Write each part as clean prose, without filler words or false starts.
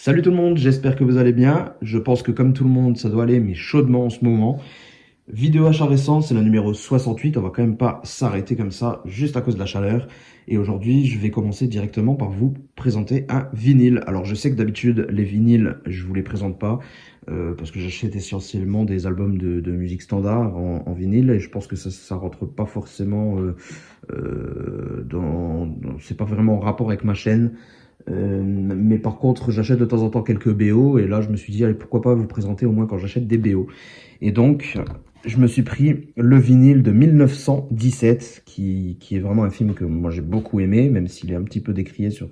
Salut tout le monde, j'espère que vous allez bien. Je pense que comme tout le monde, ça doit aller, mais chaudement en ce moment. Vidéo achat récente, c'est la numéro 68. On va quand même pas s'arrêter comme ça, juste à cause de la chaleur. Et aujourd'hui, je vais commencer directement par vous présenter un vinyle. Alors, je sais que d'habitude, les vinyles, je vous les présente pas, parce que j'achète essentiellement des albums de musique standard en vinyle, et je pense que ça rentre pas forcément c'est pas vraiment en rapport avec ma chaîne. Mais par contre, j'achète de temps en temps quelques BO, et là, je me suis dit, allez, pourquoi pas vous présenter au moins quand j'achète des BO. Et donc, je me suis pris le vinyle de 1917, qui est vraiment un film que moi j'ai beaucoup aimé, même s'il est un petit peu décrié sur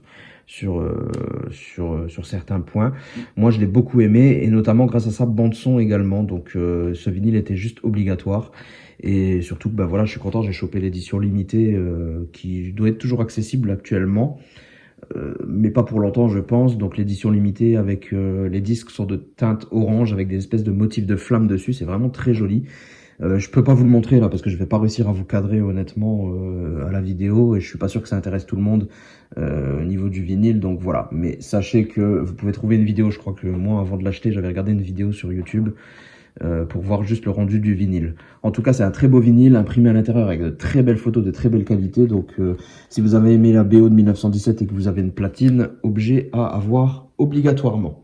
certains points. Moi, je l'ai beaucoup aimé, et notamment grâce à sa bande-son également. Donc, ce vinyle était juste obligatoire. Et surtout, ben voilà, je suis content, j'ai chopé l'édition limitée qui doit être toujours accessible actuellement. Mais pas pour longtemps, je pense. Donc l'édition limitée avec les disques sont de teinte orange avec des espèces de motifs de flammes dessus. C'est vraiment très joli. Je peux pas vous le montrer là parce que je vais pas réussir à vous cadrer honnêtement à la vidéo et je suis pas sûr que ça intéresse tout le monde au niveau du vinyle. Donc voilà. Mais sachez que vous pouvez trouver une vidéo. Je crois que moi, avant de l'acheter, j'avais regardé une vidéo sur YouTube pour voir juste le rendu du vinyle. En tout cas, c'est un très beau vinyle, imprimé à l'intérieur avec de très belles photos de très belle qualité. Donc, si vous avez aimé la BO de 1917 et que vous avez une platine, objet à avoir obligatoirement.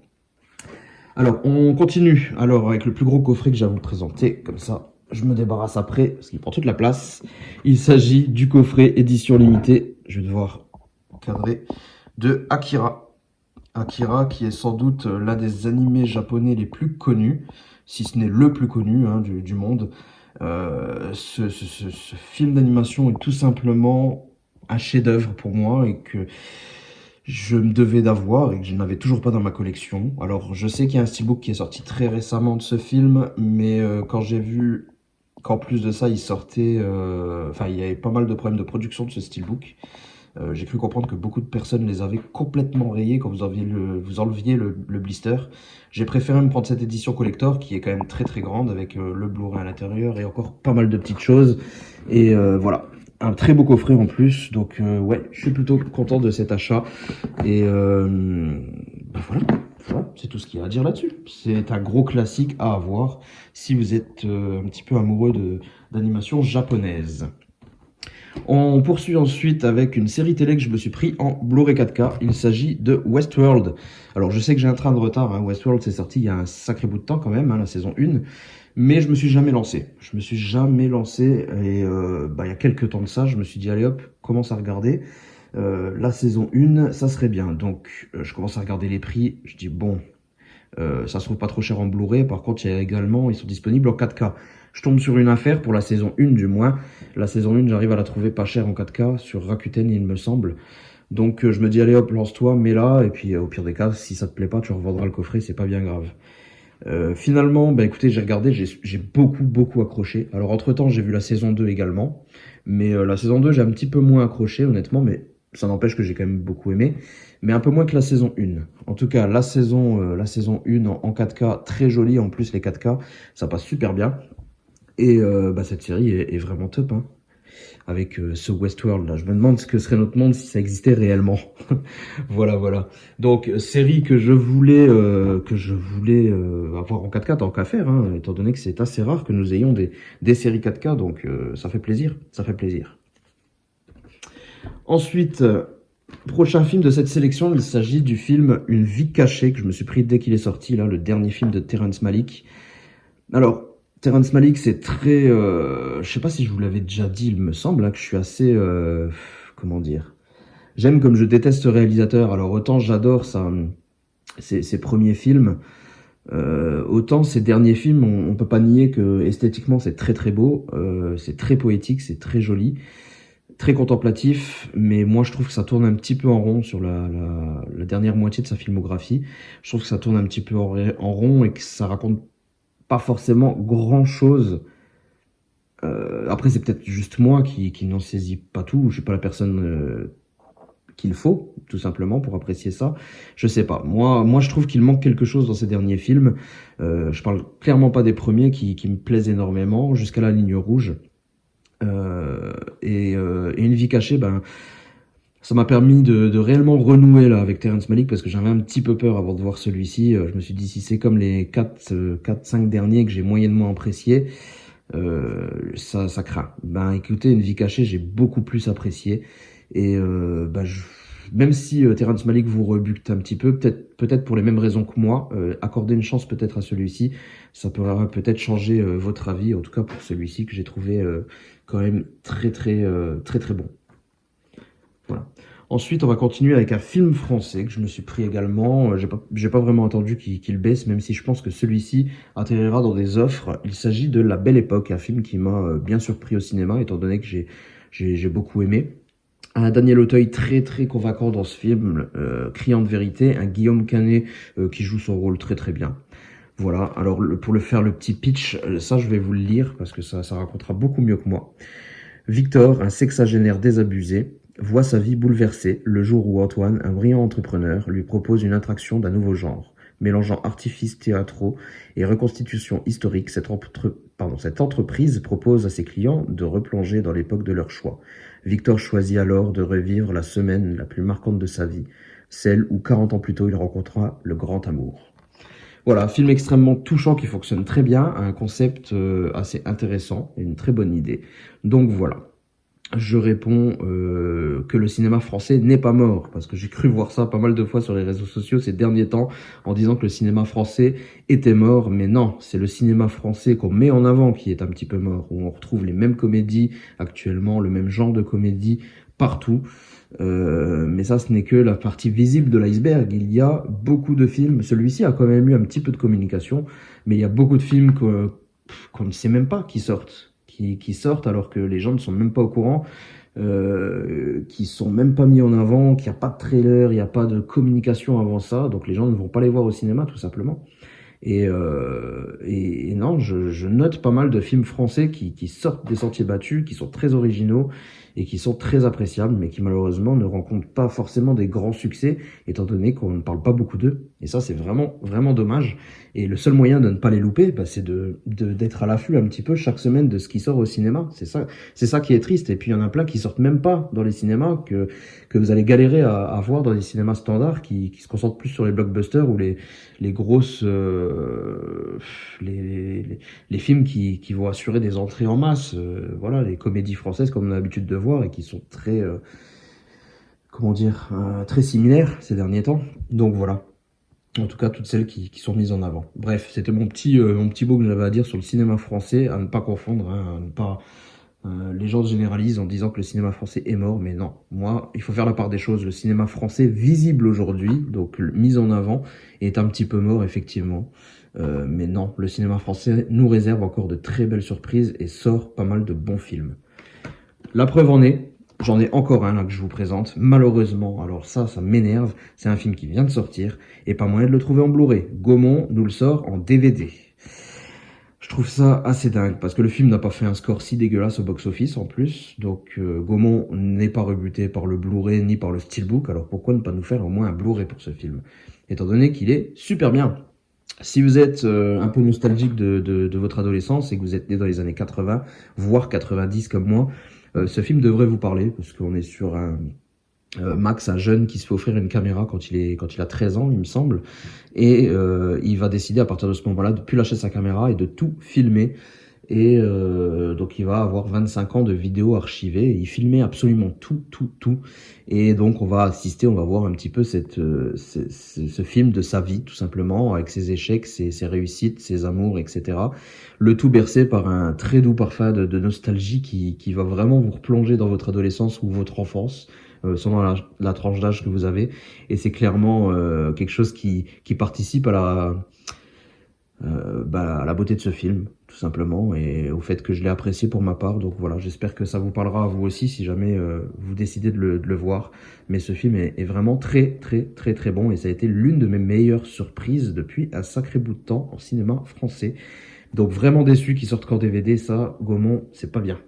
Alors, on continue alors avec le plus gros coffret que j'ai à vous présenter. Comme ça, je me débarrasse après, parce qu'il prend toute la place. Il s'agit du coffret édition limitée. Je vais devoir cadrer de Akira. Akira, qui est sans doute l'un des animés japonais les plus connus, si ce n'est le plus connu du monde. Ce film d'animation est tout simplement un chef-d'œuvre pour moi et que je me devais d'avoir et que je n'avais toujours pas dans ma collection. Alors, je sais qu'il y a un steelbook qui est sorti très récemment de ce film, mais quand j'ai vu qu'en plus de ça, il sortait... Enfin, il y avait pas mal de problèmes de production de ce steelbook. J'ai cru comprendre que beaucoup de personnes les avaient complètement rayés quand vous enleviez le blister. J'ai préféré me prendre cette édition collector qui est quand même très très grande avec le Blu-ray à l'intérieur et encore pas mal de petites choses. Et voilà, un très beau coffret en plus. Donc ouais, je suis plutôt content de cet achat. Et bah voilà, c'est tout ce qu'il y a à dire là-dessus. C'est un gros classique à avoir si vous êtes un petit peu amoureux d'animation japonaise. On poursuit ensuite avec une série télé que je me suis pris en Blu-ray 4K. Il s'agit de Westworld. Alors je sais que j'ai un train de retard, hein. Westworld c'est sorti il y a un sacré bout de temps quand même, hein, la saison 1. Mais je me suis jamais lancé. Je me suis jamais lancé et il y a quelques temps de ça, je me suis dit allez hop, commence à regarder. La saison 1, ça serait bien. Donc je commence à regarder les prix. Je dis bon, ça se trouve pas trop cher en Blu-ray. Par contre, il y a également, ils sont disponibles en 4K. Je tombe sur une affaire pour la saison 1 du moins. La saison 1, j'arrive à la trouver pas chère en 4K sur Rakuten, il me semble. Donc je me dis, allez hop, lance-toi, mets-la. Et puis au pire des cas, si ça te plaît pas, tu revendras le coffret, c'est pas bien grave. Finalement, écoutez, j'ai regardé, j'ai beaucoup accroché. Alors entre-temps, j'ai vu la saison 2 également. Mais la saison 2, j'ai un petit peu moins accroché, honnêtement. Mais ça n'empêche que j'ai quand même beaucoup aimé. Mais un peu moins que la saison 1. En tout cas, la saison 1 en 4K, très jolie. En plus, les 4K, ça passe super bien. Et cette série est vraiment top, hein. Avec ce Westworld là. Je me demande ce que serait notre monde si ça existait réellement. Voilà. Donc série que je voulais avoir en 4K tant qu'à faire, hein, étant donné que c'est assez rare que nous ayons des séries 4K, donc ça fait plaisir. Ensuite, prochain film de cette sélection, il s'agit du film Une vie cachée que je me suis pris dès qu'il est sorti, là, le dernier film de Terrence Malick. Alors, Terrence Malick, c'est très... je sais pas si je vous l'avais déjà dit, il me semble, hein, que je suis assez... comment dire? J'aime comme je déteste ce réalisateur. Alors, autant j'adore ses premiers films, autant ses derniers films, on peut pas nier que esthétiquement, c'est très très beau, c'est très poétique, c'est très joli, très contemplatif, mais moi, je trouve que ça tourne un petit peu en rond sur la dernière moitié de sa filmographie. Je trouve que ça tourne un petit peu en rond et que ça raconte pas forcément grand chose. Après, c'est peut-être juste moi qui n'en saisis pas tout. Je suis pas la personne qu'il faut, tout simplement, pour apprécier ça. Je sais pas. Moi, je trouve qu'il manque quelque chose dans ces derniers films. Je parle clairement pas des premiers qui me plaisent énormément, jusqu'à La Ligne Rouge. Et Une vie cachée, Ça m'a permis de réellement renouer là avec Terrence Malick parce que j'avais un petit peu peur avant de voir celui-ci. Je me suis dit si c'est comme les 4-5 derniers que j'ai moyennement apprécié, ça craint. Ben écoutez, Une vie cachée, j'ai beaucoup plus apprécié. Et même si Terrence Malick vous rebute un petit peu, peut-être pour les mêmes raisons que moi, accordez une chance peut-être à celui-ci. Ça pourra peut-être changer votre avis, en tout cas pour celui-ci que j'ai trouvé quand même très bon. Voilà. Ensuite, on va continuer avec un film français que je me suis pris également. J'ai pas vraiment attendu qu'il baisse, même si je pense que celui-ci atterrira dans des offres. Il s'agit de La Belle Époque, un film qui m'a bien surpris au cinéma, étant donné que j'ai beaucoup aimé. Un Daniel Auteuil très convaincant dans ce film, criant de vérité, un Guillaume Canet qui joue son rôle très bien. Voilà, alors pour le faire le petit pitch, ça je vais vous le lire parce que ça racontera beaucoup mieux que moi. Victor, un sexagénaire désabusé, voit sa vie bouleversée le jour où Antoine, un brillant entrepreneur, lui propose une attraction d'un nouveau genre. Mélangeant artifices théâtraux et reconstitution historique, cette entreprise propose à ses clients de replonger dans l'époque de leur choix. Victor choisit alors de revivre la semaine la plus marquante de sa vie, celle où 40 ans plus tôt il rencontra le grand amour. Voilà, film extrêmement touchant qui fonctionne très bien, un concept assez intéressant et une très bonne idée. Donc voilà. Je réponds que le cinéma français n'est pas mort, parce que j'ai cru voir ça pas mal de fois sur les réseaux sociaux ces derniers temps, en disant que le cinéma français était mort, mais non, c'est le cinéma français qu'on met en avant qui est un petit peu mort, où on retrouve les mêmes comédies actuellement, le même genre de comédie partout, mais ça ce n'est que la partie visible de l'iceberg. Il y a beaucoup de films, celui-ci a quand même eu un petit peu de communication, mais il y a beaucoup de films qu'on ne sait même pas qui sortent. Qui sortent alors que les gens ne sont même pas au courant, qui sont même pas mis en avant, qu'il n'y a pas de trailer, il n'y a pas de communication avant ça, donc les gens ne vont pas les voir au cinéma tout simplement. Et non, je note pas mal de films français qui sortent des sentiers battus, qui sont très originaux et qui sont très appréciables, mais qui malheureusement ne rencontrent pas forcément des grands succès, étant donné qu'on ne parle pas beaucoup d'eux. Et ça, c'est vraiment dommage. Et le seul moyen de ne pas les louper, c'est d'être à l'affût un petit peu chaque semaine de ce qui sort au cinéma. C'est ça qui est triste. Et puis il y en a plein qui sortent même pas dans les cinémas, que vous allez galérer à voir dans les cinémas standards, qui se concentrent plus sur les blockbusters ou les grosses les films qui vont assurer des entrées en masse, voilà, les comédies françaises comme on a l'habitude de voir et qui sont très très similaires ces derniers temps. Donc voilà, en tout cas toutes celles qui sont mises en avant. Bref, c'était mon petit mot que j'avais à dire sur le cinéma français, à ne pas confondre, hein, à ne pas les gens généralisent en disant que le cinéma français est mort, mais non. Moi, il faut faire la part des choses. Le cinéma français, visible aujourd'hui, donc mis en avant, est un petit peu mort, effectivement. Mais non, le cinéma français nous réserve encore de très belles surprises et sort pas mal de bons films. La preuve en est, j'en ai encore un là que je vous présente. Malheureusement, alors ça m'énerve, c'est un film qui vient de sortir et pas moyen de le trouver en Blu-ray. Gaumont nous le sort en DVD. Je trouve ça assez dingue, parce que le film n'a pas fait un score si dégueulasse au box-office en plus, donc Gaumont n'est pas rebuté par le Blu-ray ni par le Steelbook, alors pourquoi ne pas nous faire au moins un Blu-ray pour ce film, étant donné qu'il est super bien. Si vous êtes un peu nostalgique de votre adolescence et que vous êtes né dans les années 80, voire 90 comme moi, ce film devrait vous parler, parce qu'on est sur Max, un jeune qui se fait offrir une caméra quand il a 13 ans, il me semble, et il va décider à partir de ce moment-là de plus lâcher sa caméra et de tout filmer. Et donc il va avoir 25 ans de vidéos archivées, et il filmait absolument tout. Et donc on va voir un petit peu ce film de sa vie, tout simplement, avec ses échecs, ses réussites, ses amours, etc. Le tout bercé par un très doux parfum de nostalgie qui va vraiment vous replonger dans votre adolescence ou votre enfance, selon la tranche d'âge que vous avez. Et c'est clairement quelque chose qui participe à la beauté de ce film, tout simplement, et au fait que je l'ai apprécié pour ma part. Donc voilà, j'espère que ça vous parlera à vous aussi si jamais vous décidez de le voir. Mais ce film est vraiment très bon, et ça a été l'une de mes meilleures surprises depuis un sacré bout de temps en cinéma français. Donc vraiment déçu qu'il sorte qu'en DVD, ça, Gaumont, c'est pas bien.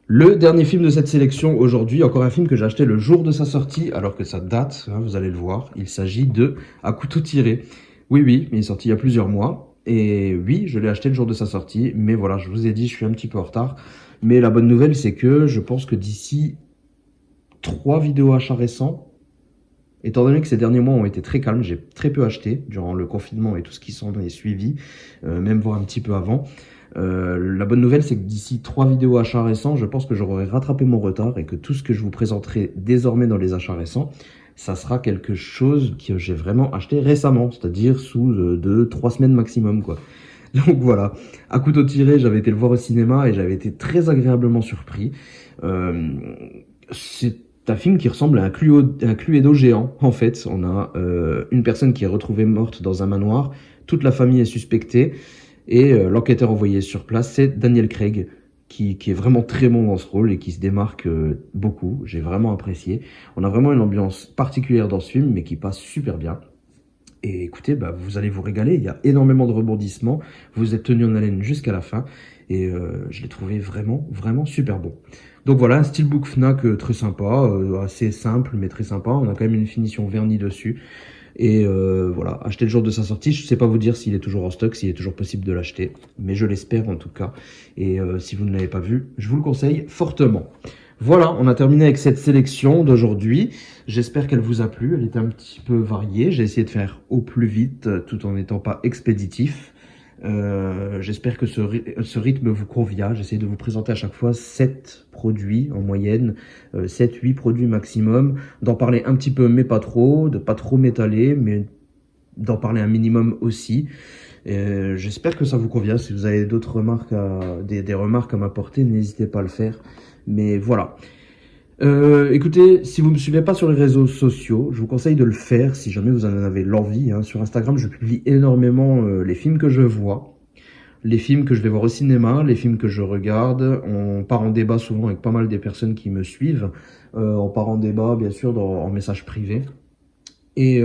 Le dernier film de cette sélection aujourd'hui, encore un film que j'ai acheté le jour de sa sortie, alors que ça date, hein, vous allez le voir. Il s'agit de À couteau tiré. Oui, il est sorti il y a plusieurs mois. Et oui, je l'ai acheté le jour de sa sortie. Mais voilà, je vous ai dit, je suis un petit peu en retard. Mais la bonne nouvelle, c'est que je pense que d'ici 3 vidéos achats récents. Étant donné que ces derniers mois ont été très calmes, j'ai très peu acheté durant le confinement et tout ce qui s'en est suivi, même voire un petit peu avant. La bonne nouvelle, c'est que d'ici 3 vidéos achats récents, je pense que j'aurai rattrapé mon retard et que tout ce que je vous présenterai désormais dans les achats récents, ça sera quelque chose que j'ai vraiment acheté récemment, c'est-à-dire sous 2-3 semaines maximum, quoi. Donc voilà, à couteau tiré, j'avais été le voir au cinéma et j'avais été très agréablement surpris. Euh, c'est un film qui ressemble à un Cluedo géant, en fait. On a une personne qui est retrouvée morte dans un manoir, toute la famille est suspectée, et l'enquêteur envoyé sur place, c'est Daniel Craig, qui est vraiment très bon dans ce rôle et qui se démarque beaucoup. J'ai vraiment apprécié. On a vraiment une ambiance particulière dans ce film, mais qui passe super bien. Et écoutez, bah, vous allez vous régaler, il y a énormément de rebondissements, vous êtes tenu en haleine jusqu'à la fin, et je l'ai trouvé vraiment, vraiment super bon. Donc voilà, un steelbook Fnac très sympa, assez simple mais très sympa, on a quand même une finition vernie dessus, et voilà, acheter le jour de sa sortie, je sais pas vous dire s'il est toujours en stock, s'il est toujours possible de l'acheter, mais je l'espère en tout cas, et si vous ne l'avez pas vu, je vous le conseille fortement. Voilà, on a terminé avec cette sélection d'aujourd'hui. J'espère qu'elle vous a plu. Elle était un petit peu variée. J'ai essayé de faire au plus vite, tout en n'étant pas expéditif. J'espère que ce rythme vous convient. J'essaie de vous présenter à chaque fois 7 produits en moyenne, 7-8 produits maximum, d'en parler un petit peu mais pas trop, de pas trop m'étaler, mais d'en parler un minimum aussi. J'espère que ça vous convient. Si vous avez d'autres remarques, des remarques à m'apporter, n'hésitez pas à le faire. Mais voilà. Écoutez, si vous me suivez pas sur les réseaux sociaux, je vous conseille de le faire si jamais vous en avez l'envie, hein. Sur Instagram, je publie énormément les films que je vois, les films que je vais voir au cinéma, les films que je regarde. On part en débat souvent avec pas mal des personnes qui me suivent. On part en débat, bien sûr, en message privé. Et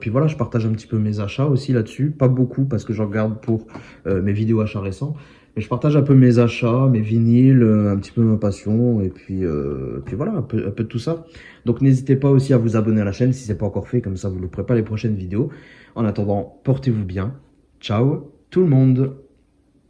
puis voilà, je partage un petit peu mes achats aussi là-dessus. Pas beaucoup parce que j'en garde pour mes vidéos achats récents. Mais je partage un peu mes achats, mes vinyles, un petit peu ma passion. Et puis voilà, un peu de tout ça. Donc n'hésitez pas aussi à vous abonner à la chaîne si c'est pas encore fait. Comme ça, vous ne louperez pas les prochaines vidéos. En attendant, portez-vous bien. Ciao tout le monde!